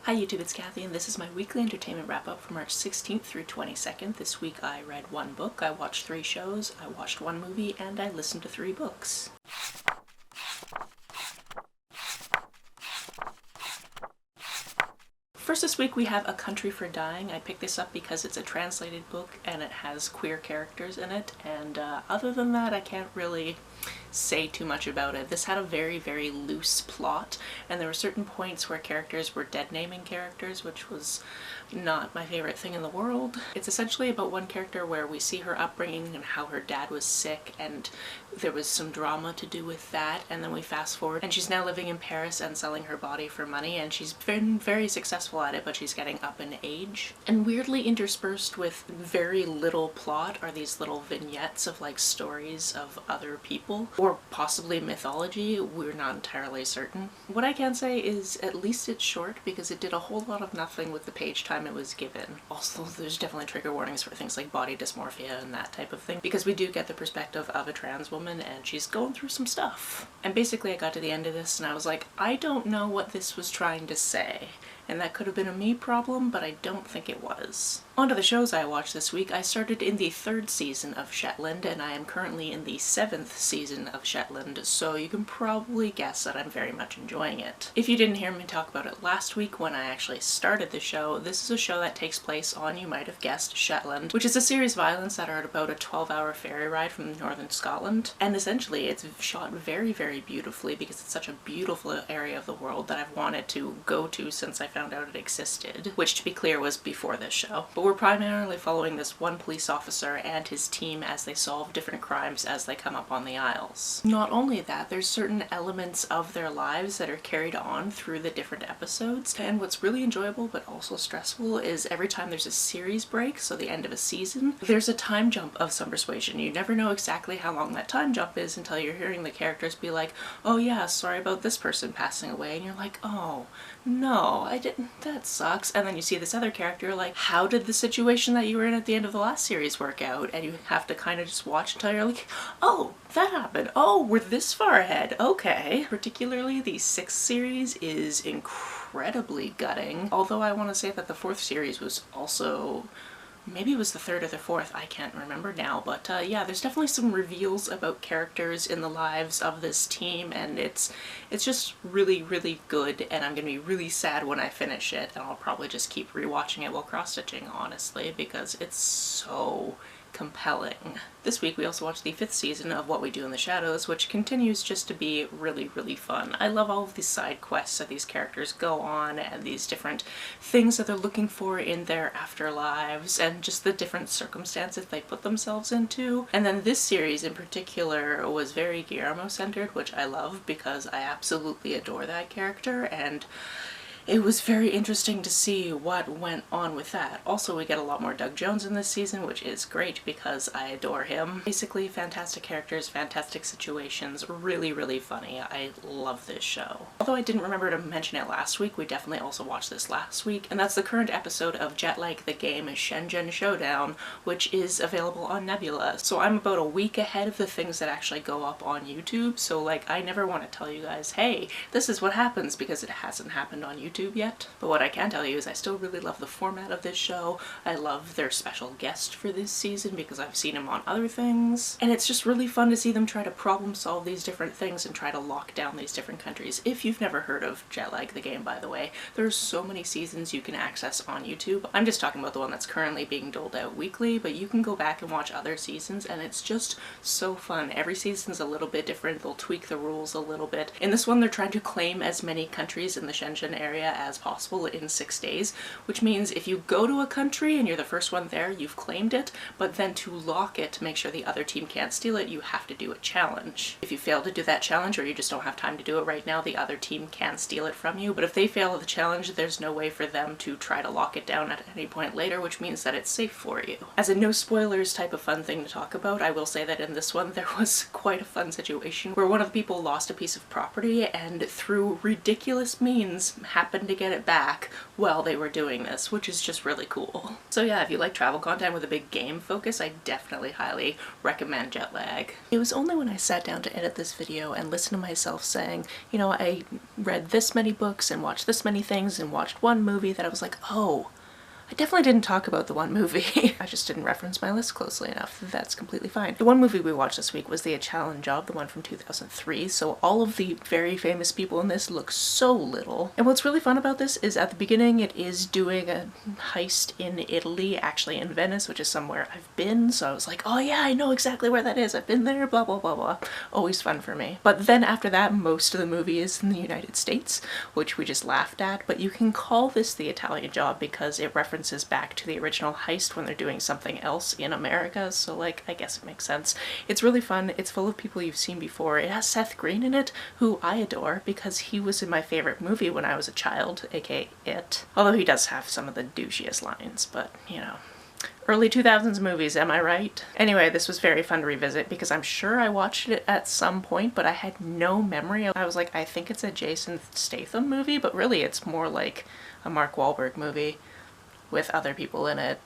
Hi YouTube, it's Kathy, and this is my weekly entertainment wrap-up from March 16th through 22nd. This week I read one book, I watched 3 shows, I watched 1 movie, and I listened to 3 books. First this week we have A Country for Dying. I picked this up because it's a translated book and it has queer characters in it, and other than that I can't really say too much about it. This had a very, very loose plot, and there were certain points where characters were dead naming characters, which was not my favorite thing in the world. It's essentially about one character where we see her upbringing and how her dad was sick, and there was some drama to do with that, and then we fast forward and she's now living in Paris and selling her body for money, and she's been very successful at it, but she's getting up in age. And weirdly interspersed with very little plot are these little vignettes of like stories of other people, or possibly mythology. We're not entirely certain. What I can say is at least it's short because it did a whole lot of nothing with the page time it was given. Also, there's definitely trigger warnings for things like body dysmorphia and that type of thing, because we do get the perspective of a trans woman and she's going through some stuff. And basically I got to the end of this and I was like, I don't know what this was trying to say. And that could have been a me problem, but I don't think it was. On to the shows I watched this week. I started in the 3rd season of Shetland, and I am currently in the 7th season of Shetland, so you can probably guess that I'm very much enjoying it. If you didn't hear me talk about it last week when I actually started the show, this is a show that takes place on, you might have guessed, Shetland, which is a series of islands that are at about a 12-hour ferry ride from northern Scotland. And essentially it's shot very, very beautifully because it's such a beautiful area of the world that I've wanted to go to since I found out it existed, which to be clear was before this show. But we're primarily following this one police officer and his team as they solve different crimes as they come up on the Isles. Not only that, there's certain elements of their lives that are carried on through the different episodes, and what's really enjoyable but also stressful is every time there's a series break, so the end of a season, there's a time jump of some persuasion. You never know exactly how long that time jump is until you're hearing the characters be like, oh yeah, sorry about this person passing away, and you're like, oh no, I didn't, that sucks. And then you see this other character like, how did the situation that you were in at the end of the last series work out? And you have to kind of just watch until you're like, oh, that happened. Oh, we're this far ahead. Okay. Particularly the 6th series is incredibly gutting. Although I want to say that the 4th series was also, maybe it was the 3rd or the 4th, I can't remember now, but yeah, there's definitely some reveals about characters in the lives of this team, and it's just really, really good, and I'm gonna be really sad when I finish it, and I'll probably just keep rewatching it while cross-stitching, honestly, because it's so compelling. This week we also watched the 5th season of What We Do in the Shadows, which continues just to be really, really fun. I love all of these side quests that these characters go on and these different things that they're looking for in their afterlives and just the different circumstances they put themselves into. And then this series in particular was very Guillermo-centered, which I love because I absolutely adore that character, and it was very interesting to see what went on with that. Also, we get a lot more Doug Jones in this season, which is great because I adore him. Basically, fantastic characters, fantastic situations, really, really funny. I love this show. Although I didn't remember to mention it last week, we definitely also watched this last week, and that's the current episode of Jetlag the Game Shenzhen Showdown, which is available on Nebula. So I'm about a week ahead of the things that actually go up on YouTube, so like I never want to tell you guys, hey, this is what happens, because it hasn't happened on YouTube yet. But what I can tell you is I still really love the format of this show. I love their special guest for this season because I've seen him on other things, and it's just really fun to see them try to problem solve these different things and try to lock down these different countries. If you've never heard of Jetlag the Game, by the way, there's so many seasons you can access on YouTube. I'm just talking about the one that's currently being doled out weekly, but you can go back and watch other seasons, and it's just so fun. Every season's a little bit different. They'll tweak the rules a little bit. In this one, they're trying to claim as many countries in the Shenzhen area as possible in 6 days, which means if you go to a country and you're the first one there, you've claimed it, but then to lock it to make sure the other team can't steal it, you have to do a challenge. If you fail to do that challenge, or you just don't have time to do it right now, the other team can steal it from you, but if they fail the challenge, there's no way for them to try to lock it down at any point later, which means that it's safe for you. As a no spoilers type of fun thing to talk about, I will say that in this one there was quite a fun situation where one of the people lost a piece of property and through ridiculous means happened happened to get it back while they were doing this, which is just really cool. So yeah, if you like travel content with a big game focus, I definitely highly recommend Jetlag. It was only when I sat down to edit this video and listened to myself saying, you know, I read this many books and watched this many things and watched one movie that I was like, oh, I definitely didn't talk about the one movie. I just didn't reference my list closely enough. That's completely fine. The one movie we watched this week was The Italian Job, the one from 2003, so all of the very famous people in this look so little. And what's really fun about this is at the beginning it is doing a heist in Italy, actually in Venice, which is somewhere I've been, so I was like, oh yeah, I know exactly where that is. I've been there, blah blah blah blah. Always fun for me. But then after that, most of the movie is in the United States, which we just laughed at, but you can call this The Italian Job because it references back to the original heist when they're doing something else in America, so like, I guess it makes sense. It's really fun. It's full of people you've seen before. It has Seth Green in it, who I adore because he was in my favorite movie when I was a child, aka It. Although he does have some of the douchiest lines, but you know. Early 2000s movies, am I right? Anyway, this was very fun to revisit because I'm sure I watched it at some point, but I had no memory. I was like, I think it's a Jason Statham movie, but really it's more like a Mark Wahlberg movie with other people in it,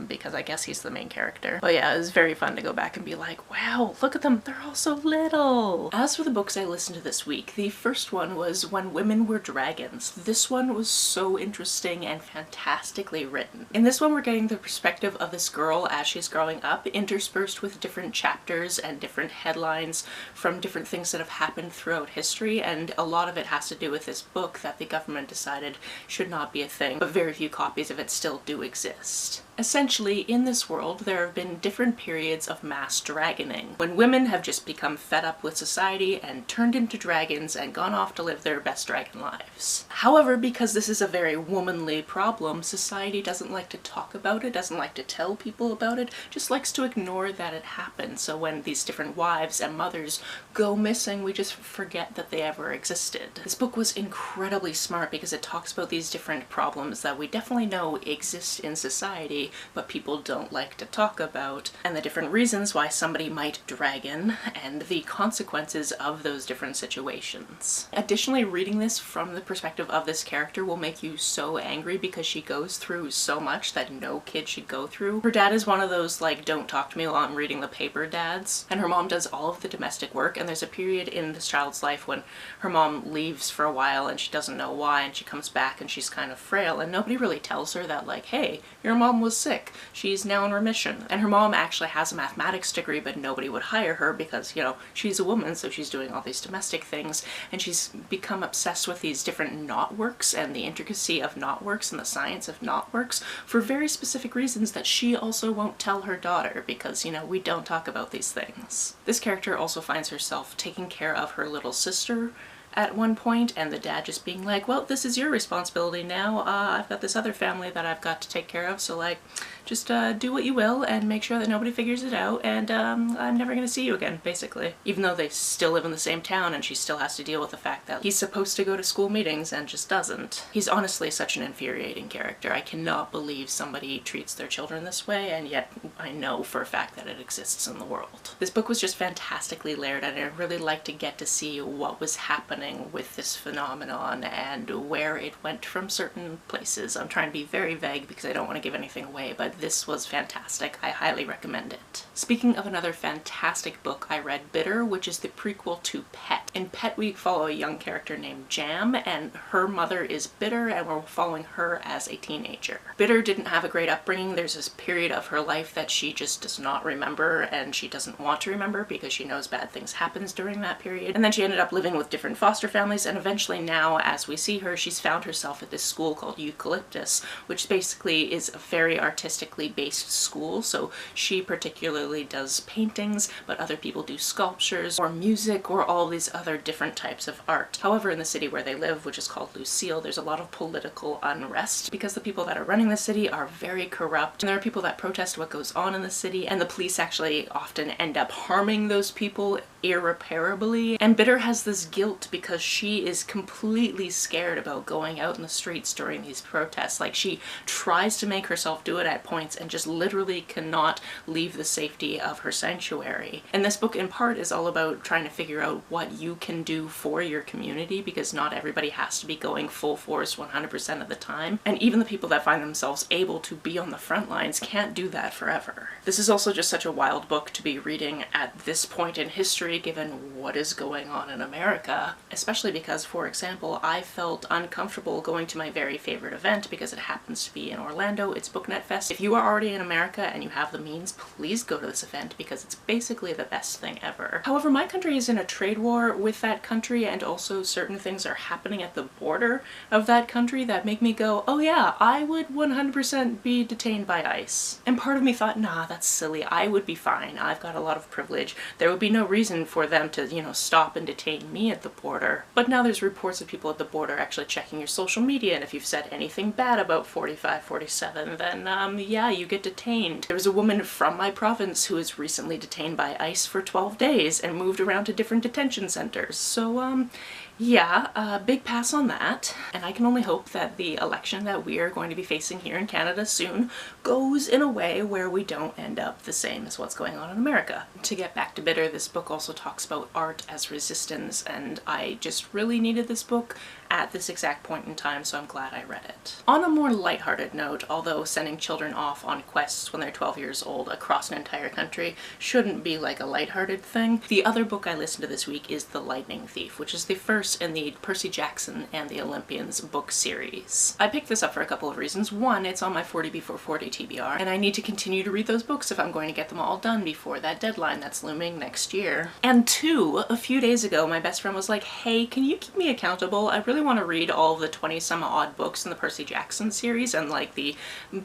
because I guess he's the main character. But yeah, it was very fun to go back and be like, wow, look at them, they're all so little. As for the books I listened to this week, the first one was When Women Were Dragons. This one was so interesting and fantastically written. In this one, we're getting the perspective of this girl as she's growing up, interspersed with different chapters and different headlines from different things that have happened throughout history, and a lot of it has to do with this book that the government decided should not be a thing, but very few copies of it still do exist. Essentially, in this world, there have been different periods of mass dragoning, when women have just become fed up with society and turned into dragons and gone off to live their best dragon lives. However, because this is a very womanly problem, society doesn't like to talk about it, doesn't like to tell people about it, just likes to ignore that it happened. So when these different wives and mothers go missing, we just forget that they ever existed. This book was incredibly smart because it talks about these different problems that we definitely know exist in society, but people don't like to talk about, and the different reasons why somebody might dragon, and the consequences of those different situations. Additionally, reading this from the perspective of this character will make you so angry because she goes through so much that no kid should go through. Her dad is one of those, like, don't talk to me while I'm reading the paper dads, and her mom does all of the domestic work, and there's a period in this child's life when her mom leaves for a while and she doesn't know why, and she comes back and she's kind of frail, and nobody really tells her that, like, hey, your mom was sick. She's now in remission. And her mom actually has a mathematics degree, but nobody would hire her because, you know, she's a woman, so she's doing all these domestic things, and she's become obsessed with these different knotworks and the intricacy of knotworks and the science of knotworks for very specific reasons that she also won't tell her daughter because, you know, we don't talk about these things. This character also finds herself taking care of her little sister at one point, and the dad just being like, well, this is your responsibility now. I've got this other family that I've got to take care of, so like, just do what you will and make sure that nobody figures it out, and I'm never gonna see you again, basically. Even though they still live in the same town and she still has to deal with the fact that he's supposed to go to school meetings and just doesn't. He's honestly such an infuriating character. I cannot believe somebody treats their children this way, and yet I know for a fact that it exists in the world. This book was just fantastically layered, and I really liked to get to see what was happening with this phenomenon and where it went from certain places. I'm trying to be very vague because I don't want to give anything away, but this was fantastic. I highly recommend it. Speaking of another fantastic book, I read Bitter, which is the prequel to Pet. In Pet, we follow a young character named Jam, and her mother is Bitter, and we're following her as a teenager. Bitter didn't have a great upbringing. There's this period of her life that she just does not remember, and she doesn't want to remember because she knows bad things happens during that period. And then she ended up living with different foster families, and eventually now, as we see her, she's found herself at this school called Eucalyptus, which basically is a very artistically based school. So she particularly does paintings, but other people do sculptures or music or all these other different types of art. However, in the city where they live, which is called Lucille, there's a lot of political unrest because the people that are running the city are very corrupt, and there are people that protest what goes on in the city, and the police actually often end up harming those people irreparably. And Bitter has this guilt because she is completely scared about going out in the streets during these protests. Like, she tries to make herself do it at points and just literally cannot leave the safety of her sanctuary. And this book in part is all about trying to figure out what you can do for your community, because not everybody has to be going full force 100% of the time. And even the people that find themselves able to be on the front lines can't do that forever. This is also just such a wild book to be reading at this point in history, given what is going on in America, especially because, for example, I felt uncomfortable going to my very favorite event because it happens to be in Orlando. It's BookNet Fest. If you are already in America and you have the means, please go to this event because it's basically the best thing ever. However, my country is in a trade war with that country, and also certain things are happening at the border of that country that make me go, oh yeah, I would 100% be detained by ICE. And part of me thought, nah, that's silly. I would be fine. I've got a lot of privilege. There would be no reason for them to, you know, stop and detain me at the border. But now there's reports of people at the border actually checking your social media, and if you've said anything bad about 45, 47, then yeah, you get detained. There was a woman from my province who was recently detained by ICE for 12 days and moved around to different detention centers. So yeah, big pass on that. And I can only hope that the election that we are going to be facing here in Canada soon goes in a way where we don't end up the same as what's going on in America. To get back to Bitter, this book also talks about art as resistance, and I just really needed this book at this exact point in time, so I'm glad I read it. On a more lighthearted note, although sending children off on quests when they're 12 years old across an entire country shouldn't be like a lighthearted thing, the other book I listened to this week is The Lightning Thief, which is the first in the Percy Jackson and the Olympians book series. I picked this up for a couple of reasons. One, it's on my 40 before 40 TBR, and I need to continue to read those books if I'm going to get them all done before that deadline that's looming next year. And two, a few days ago my best friend was like, hey, can you keep me accountable? I really want to read all of the 20 some odd books in the Percy Jackson series and like the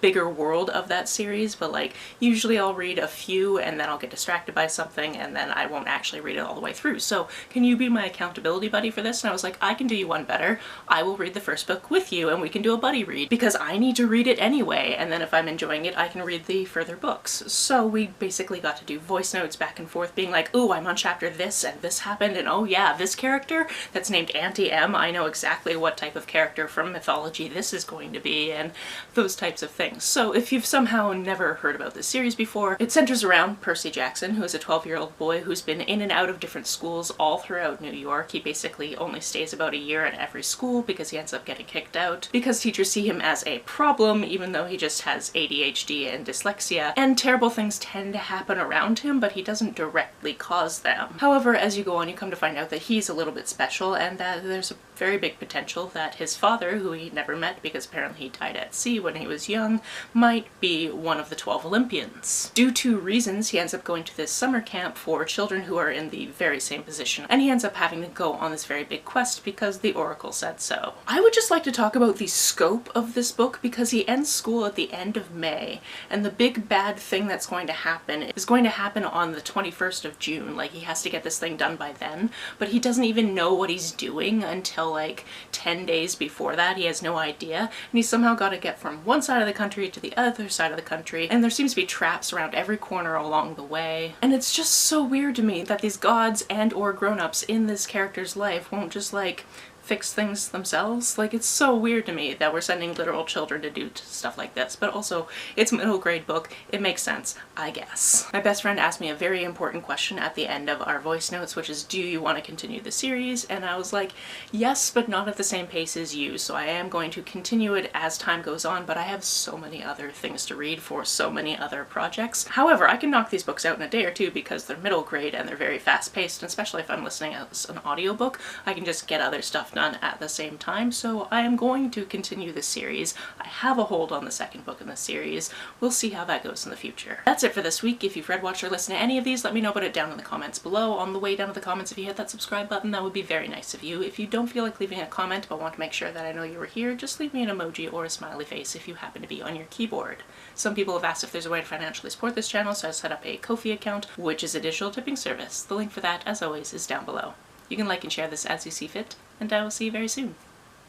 bigger world of that series, but like usually I'll read a few and then I'll get distracted by something and then I won't actually read it all the way through. So can you be my accountability buddy for this? And I was like, I can do you one better. I will read the first book with you and we can do a buddy read because I need to read it anyway, and then if I'm enjoying it I can read the further books. So we basically got to do voice notes back and forth being like, ooh, I'm on chapter this and this happened, and oh yeah, this character that's named Auntie M, I know exactly what type of character from mythology this is going to be, and those types of things. So if you've somehow never heard about this series before, it centers around Percy Jackson, who is a 12-year-old boy who's been in and out of different schools all throughout New York. He basically only stays about a year at every school because he ends up getting kicked out because teachers see him as a problem even though he just has ADHD and dyslexia, and terrible things tend to happen around him but he doesn't directly cause them. However, as you go on you come to find out that he's a little bit special and that there's a very big potential that his father, who he never met because apparently he died at sea when he was young, might be one of the 12 Olympians. Due to reasons, he ends up going to this summer camp for children who are in the very same position, and he ends up having to go on this very big quest because the Oracle said so. I would just like to talk about the scope of this book because he ends school at the end of May, and the big bad thing that's going to happen is going to happen on the 21st of June. Like, he has to get this thing done by then, but he doesn't even know what he's doing until like 10 days before that. He has no idea, and he's somehow got to get from one side of the country to the other side of the country, and there seems to be traps around every corner along the way. And it's just so weird to me that these gods and or grown-ups in this character's life won't just like fix things themselves. Like, it's so weird to me that we're sending literal children to do stuff like this, but also it's a middle grade book. It makes sense, I guess. My best friend asked me a very important question at the end of our voice notes, which is, do you want to continue the series? And I was like, yes, but not at the same pace as you. So I am going to continue it as time goes on, but I have so many other things to read for so many other projects. However, I can knock these books out in a day or two because they're middle grade and they're very fast paced, and especially if I'm listening as an audiobook, I can just get other stuff done at the same time. So I am going to continue this series. I have a hold on the second book in the series. We'll see how that goes in the future. That's it for this week. If you've read, watched, or listened to any of these, let me know about it down in the comments below. On the way down to the comments, if you hit that subscribe button, that would be very nice of you. If you don't feel like leaving a comment but want to make sure that I know you were here, just leave me an emoji or a smiley face if you happen to be on your keyboard. Some people have asked if there's a way to financially support this channel, so I set up a Ko-fi account, which is a digital tipping service. The link for that, as always, is down below. You can like and share this as you see fit, and I will see you very soon.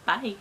Bye!